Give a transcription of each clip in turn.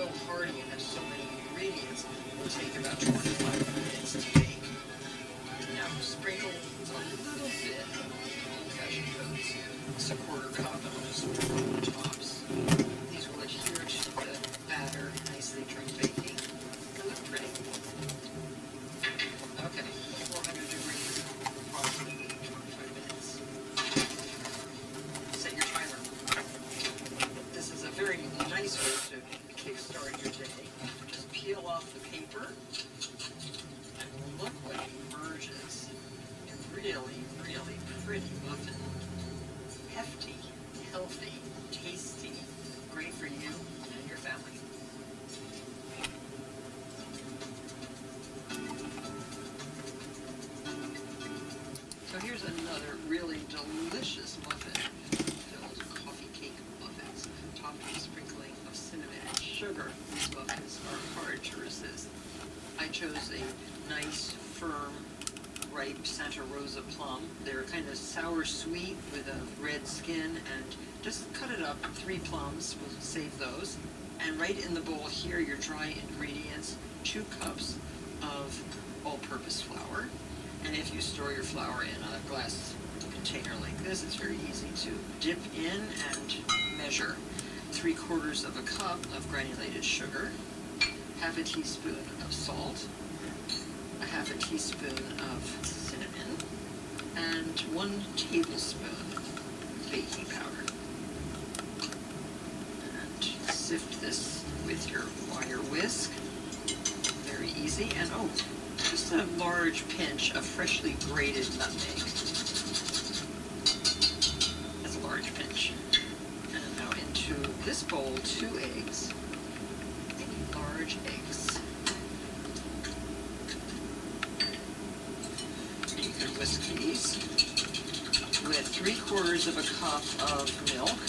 so hearty and has so many ingredients, it will take about 25 minutes to make. Now sprinkle a little bit of old-fashioned oats, just a quarter cup, and I'll just throw on the tops. These will adhere to the batter nicely during baking. They look pretty. Okay, 400 degrees, approximately 25 minutes. Set your timer. This is a very nice way to kickstart your day. Just peel off the paper, and look what emerges. A really, really pretty muffin. Hefty, healthy, tasty, great for you and your family. So here's another really delicious muffin filled coffee cake muffins, topped with sprinkling of cinnamon and sugar. These muffins are hard to resist. I chose a nice, firm, ripe Santa Rosa plum. They're kind of sour sweet with a red skin, and just cut it up. 3 plums, we'll save those. And right in the bowl here, your dry ingredients, 2 cups of all-purpose flour. And if you store your flour in a glass container like this, it's very easy to dip in and measure. 3/4 of a cup of granulated sugar, 1/2 teaspoon of salt, 1/2 teaspoon of cinnamon, and 1 tablespoon baking powder. And sift this with your wire whisk. Very easy. And just a large pinch of freshly grated nutmeg. That's a large pinch. And now into this bowl, 2 eggs. Any large eggs. You can whisk these with 3/4 of a cup of milk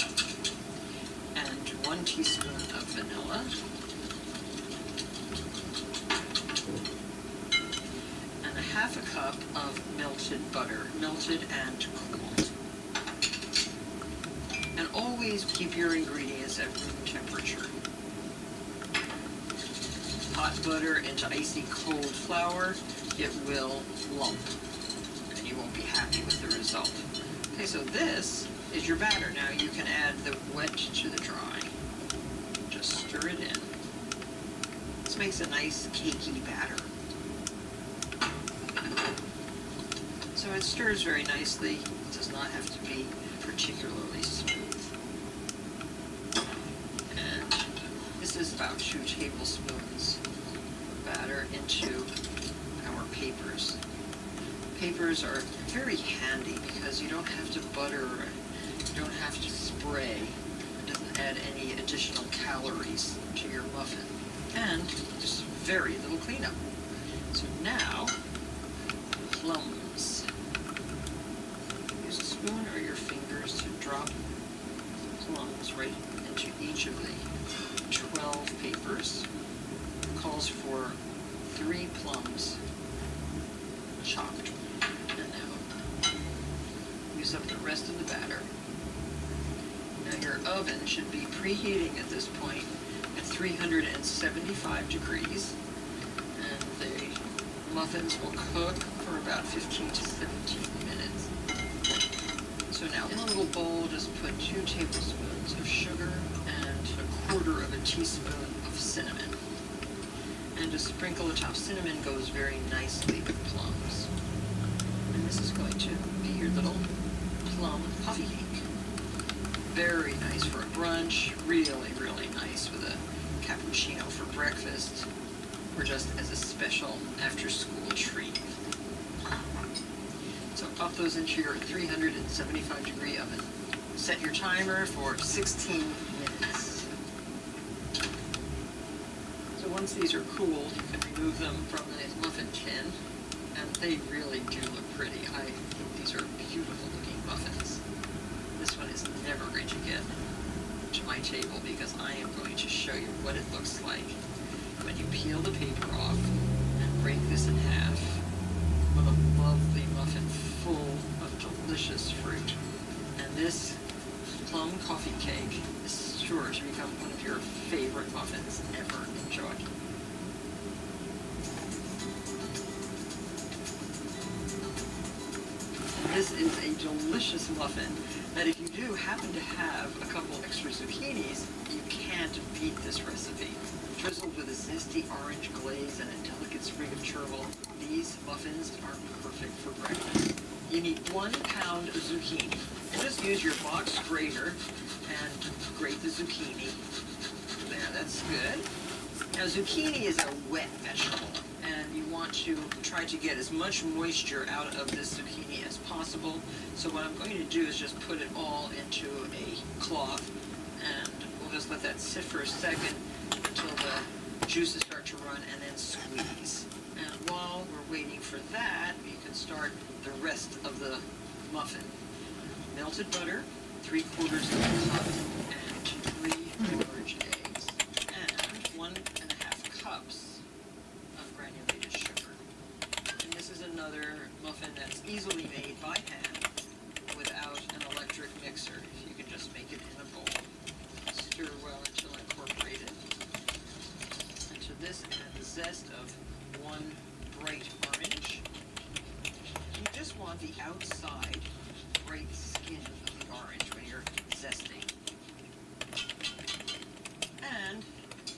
and 1 teaspoon of vanilla. And 1/2 cup of melted butter, melted and cooled. And always keep your ingredients at room temperature. Hot butter into icy cold flour, it will lump, and you won't be happy with the result. Okay, so this is your batter. Now you can add the wet to the dry. Just stir it in. This makes a nice cakey batter. So it stirs very nicely. It does not have to be particularly smooth. And this is about 2 tablespoons of batter into our papers. Papers are very handy because you don't have to butter, you don't have to spray. It doesn't add any additional calories to your muffin. And just very little cleanup. So now, plums. Use a spoon or your fingers to drop plums right into each of the 12 papers. It calls for 3 plums chopped. And now use up the rest of the batter. Now your oven should be preheating at this point at 375 degrees. And the muffins will cook for about 15 to 17 minutes. So now in a little bowl, just put 2 tablespoons of sugar and 1/4 of a teaspoon of cinnamon. And just sprinkle the top. Cinnamon goes very nicely with plums. And this is going to be your little plum coffee cake. Very nice for a brunch, really, really nice with a cappuccino for breakfast, or just as a special after-school treat. So pop those into your 375 degree oven. Set your timer for 16 minutes. So once these are cooled, you can remove them from the muffin tin, and they really do look pretty. I think these are beautiful looking muffins. This one is never going to get to my table because I am going to show you what it looks like when you peel the paper off and break this in half with a lovely muffin full of delicious fruit. And this plum coffee cake is sure to become one of your favorite muffins ever. Enjoy. This is a delicious muffin that if you do happen to have a couple extra zucchinis, you can't beat this recipe. Drizzled with a zesty orange glaze and a delicate sprig of chervil, these muffins are perfect for breakfast. You need 1 pound of zucchini. And just use your box grater and grate the zucchini. There, that's good. Now, zucchini is a wet vegetable, and you want to try to get as much moisture out of this zucchini as possible. So what I'm going to do is just put it all into a cloth, and we'll just let that sit for a second until the juices start to run, and then squeeze. And while we're waiting for that, you can start the rest of the muffin. Melted butter, 3/4 of a cup, and 3 large eggs, and 1½ cups of granulated sugar. And this is another muffin that's easily made by hand without an electric mixer. You can just make it in a bowl. Stir well until incorporated. And to this add the zest of 1 bright orange. You just want the outside bright skin of the orange when you're zesting. And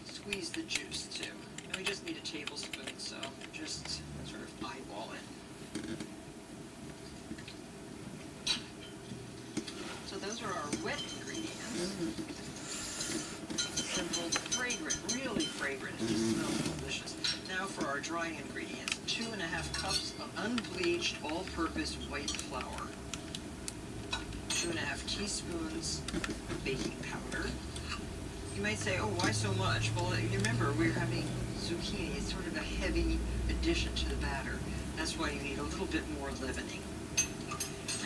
squeeze the juice too. And we just need a tablespoon, so just sort of eyeball it. So those are our wet ingredients. Simple, fragrant, really fragrant. It just smells delicious. Now for our dry ingredients. 2½ cups of unbleached all-purpose white flour. 2½ teaspoons of baking powder. You might say, oh, why so much? Well, you remember, we're having zucchini. It's sort of a heavy addition to the batter. That's why you need a little bit more leavening.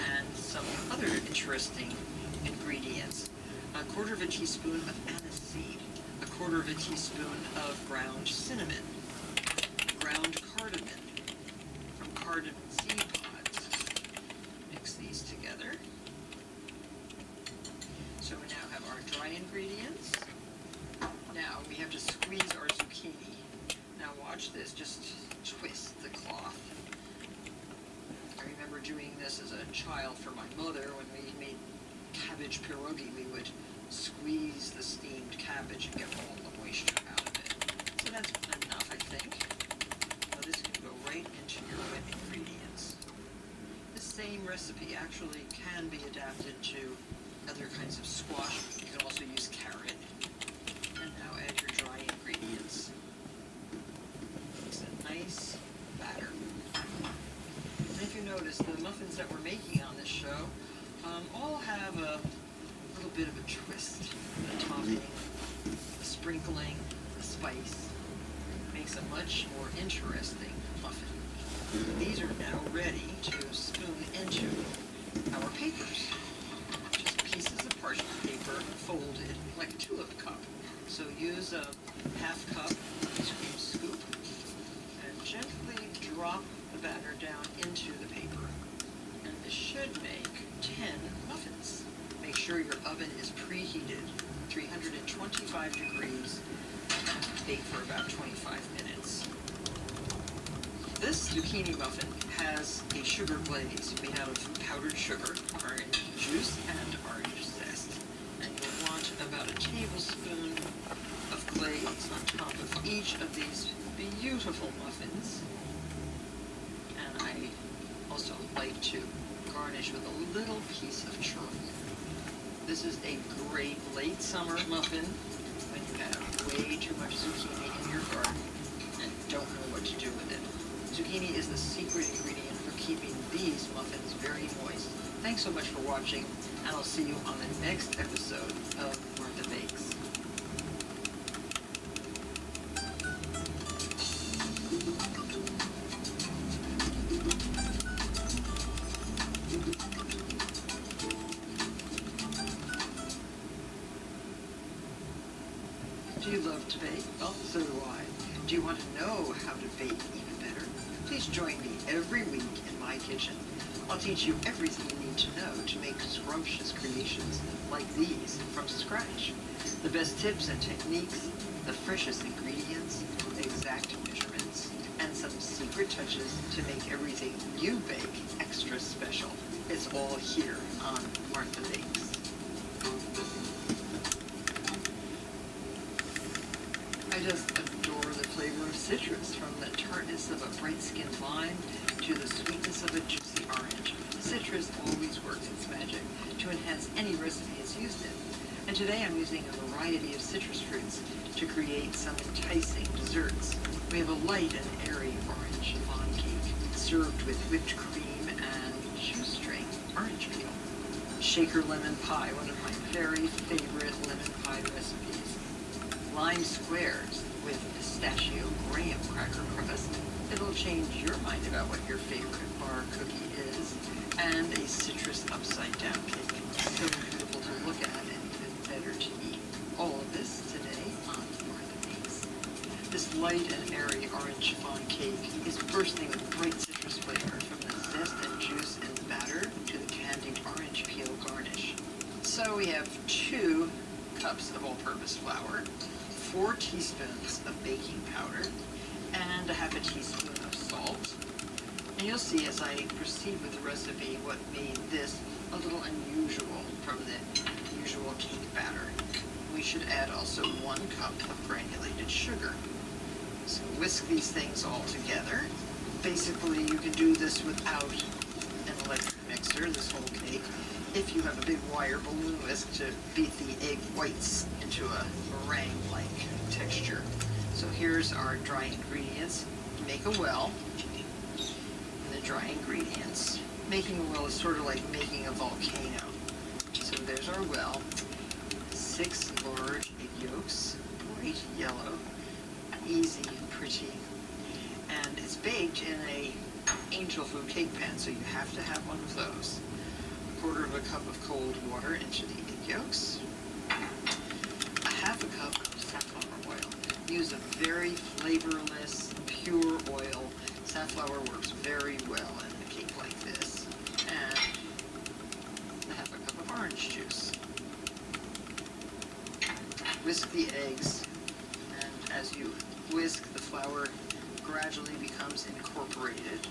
And some other interesting ingredients. 1/4 teaspoon of aniseed. 1/4 teaspoon of ground cinnamon. Ground cardamom from cardamom seed pods. Mix these together. So we now have our dry ingredients. Now we have to squeeze our zucchini. Now watch this, just twist the cloth. I remember doing this as a child for my mother when we made cabbage pierogi. We would squeeze the steamed cabbage and get all the moisture out of it. So that's enough, I think. Now this can go right into your wet ingredients. The same recipe actually can be adapted to other kinds of squash. You can also use carrot. And now add your dry ingredients. It's a nice batter. And if you notice, the muffins that we're making on this show all have a little bit of a twist. A topping, a sprinkling, a spice. Makes a much more interesting muffin. These are now ready to spoon into our papers. Just pieces of parchment paper folded like a tulip cup. So use a ½ cup ice cream scoop and gently drop the batter down into the paper. And this should make 10 muffins. Make sure your oven is preheated, 325 degrees, and bake for about 25 minutes. This zucchini muffin has a sugar glaze made out of powdered sugar, orange juice, and orange zest. And you'll want about a tablespoon of glaze on top of each of these beautiful muffins. And I also like to garnish with a little piece of chervil. This is a great late summer muffin when you have way too much zucchini in your garden and don't know what to do with it. Zucchini is the secret ingredient for keeping these muffins very moist. Thanks so much for watching, and I'll see you on the next episode of Martha Bakes. Do you love to bake? Well, so do I. Do you want to know how to bake even better? Please join me every week in my kitchen. I'll teach you everything you need to know to make scrumptious creations like these from scratch. The best tips and techniques, the freshest ingredients, exact measurements, and some secret touches to make everything you bake extra special. It's all here on Martha Bakes. I just adore the flavor of citrus, from the tartness of a bright-skinned lime to the sweetness of a juicy orange. Citrus always works its magic to enhance any recipe it's used in. And today I'm using a variety of citrus fruits to create some enticing desserts. We have a light and airy orange chiffon cake served with whipped cream and shoestring orange peel. Shaker lemon pie, one of my very favorite lemon pie recipes. Lime squares with pistachio graham cracker crust. It'll change your mind about what your favorite bar cookie is. And a citrus upside down cake. So beautiful to look at and even better to eat. All of this today on Martha Bakes. This light and airy orange chiffon cake is bursting with bright citrus flavor, from the zest and juice in the batter to the candied orange peel garnish. So we have 2 cups of all-purpose flour, 4 teaspoons of baking powder, and a half a teaspoon of salt. And you'll see as I proceed with the recipe what made this a little unusual from the usual cake batter. We should add also 1 cup of granulated sugar. So whisk these things all together. Basically, you can do this without an electric mixer, this whole cake, if you have a big wire balloon whisk to beat the egg whites into a meringue-like texture. So here's our dry ingredients. Make a well. And the dry ingredients. Making a well is sort of like making a volcano. So there's our well. 6 large egg yolks, bright yellow, easy and pretty. And it's baked in a angel food cake pan, so you have to have one of those. 1/4 cup of cold water into the egg yolks. 1/2 cup of safflower oil. Use a very flavorless, pure oil. Safflower works very well in a cake like this. And 1/2 cup of orange juice. Whisk the eggs, and as you whisk, the flour gradually becomes incorporated.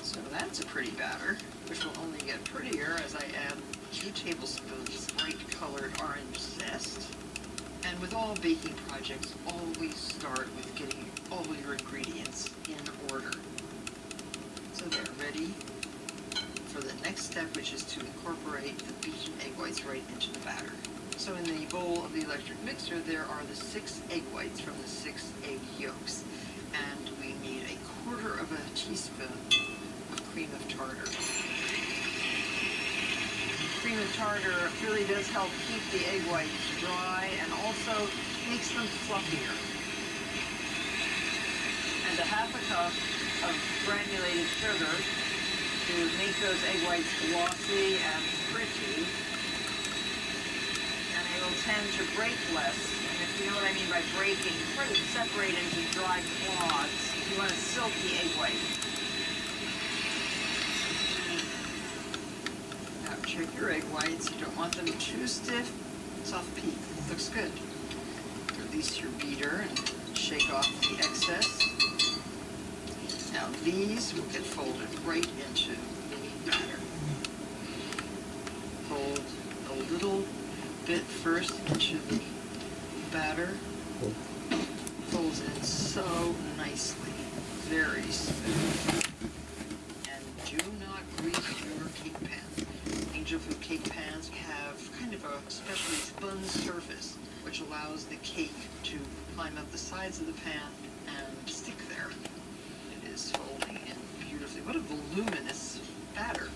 So that's a pretty batter, which will only get prettier as I add 2 tablespoons bright colored orange zest. And with all baking projects, always start with getting all your ingredients in order. So they're ready for the next step, which is to incorporate the beaten egg whites right into the batter. So in the bowl of the electric mixer, there are the 6 egg whites from the 6 egg yolks. And we need 1/4 teaspoon of cream of tartar. Cream of tartar really does help keep the egg whites dry and also makes them fluffier. And 1/2 cup of granulated sugar to make those egg whites glossy and pretty. And they will tend to break less. And if you know what I mean by breaking, sort of separate into dry clods. You want a silky egg white. Now check your egg whites. You don't want them too stiff. Soft peak. Looks good. Release your beater and shake off the excess. Now these will get folded right into the batter. Fold a little bit first into the batter. Folds in so nicely, very smooth. And do not grease your cake pan. Angel food cake pans have kind of a specially spun surface, which allows the cake to climb up the sides of the pan and stick there. It is folding in beautifully. What a voluminous batter.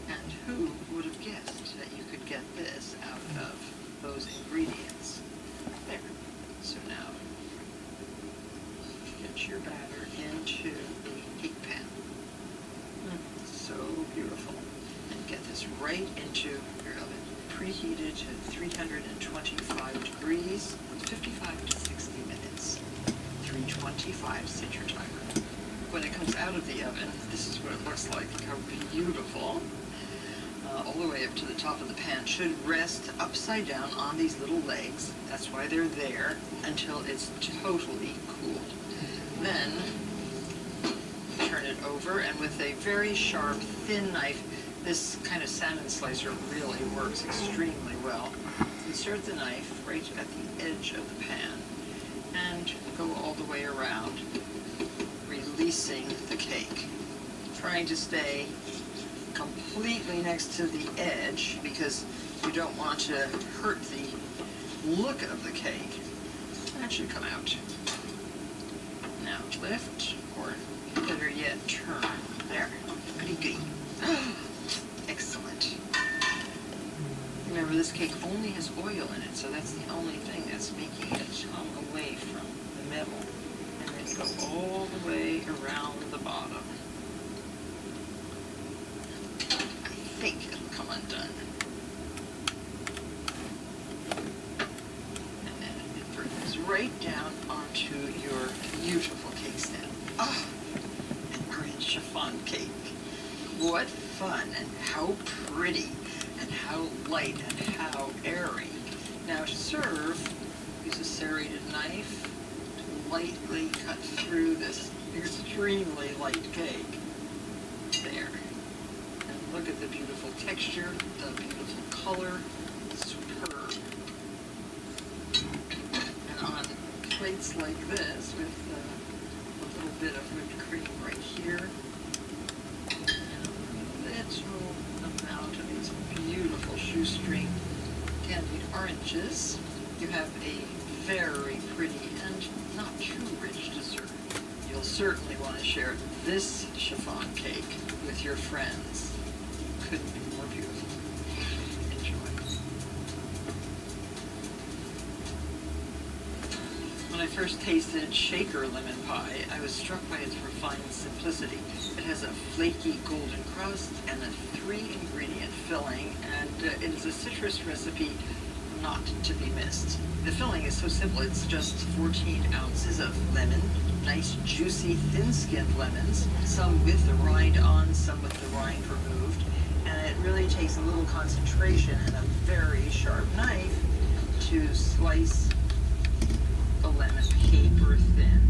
And who would have guessed that you could get this out of those ingredients? There. So now, get your batter into the cake pan. So beautiful. And get this right into your oven. Preheated to 325 degrees, 55 to 60 minutes. 325, set your timer. When it comes out of the oven, this is what it looks like. Look how beautiful. all the way up to the top of the pan should rest upside down on these little legs. That's why they're there, until it's totally cooled. Then turn it over, and with a very sharp, thin knife, this kind of salmon slicer really works extremely well. Insert the knife right at the edge of the pan and go all the way around, releasing the cake. Trying to stay completely next to the edge because you don't want to hurt the look of the cake. That should come out. Now lift, or better yet, turn. There. Goody goody. Excellent. Remember, this cake only has oil in it, so that's the only thing that's making it come away from the middle. And then go all the way around the bottom. I think it'll come undone. And then it brings right down onto your beautiful cake stand. Ah, an orange chiffon cake. What fun, and how pretty, and how light, and how airy. Now to serve, use a serrated knife to lightly cut through this extremely light cake. There. And look at the beautiful texture, the beautiful color. Superb. And on plates like this, with a little bit of whipped cream right here, amount of these beautiful shoestring candied oranges, you have a very pretty and not too rich dessert. You'll certainly want to share this chiffon cake with your friends. Couldn't be more beautiful. Enjoy. When I first tasted Shaker lemon pie, I was struck by its refined simplicity. It has a flaky golden crust and a 3-ingredient filling, and it is a citrus recipe not to be missed. The filling is so simple. It's just 14 ounces of lemon, nice juicy thin-skinned lemons, some with the rind on, some with the rind removed, and it really takes a little concentration and a very sharp knife to slice the lemon paper thin.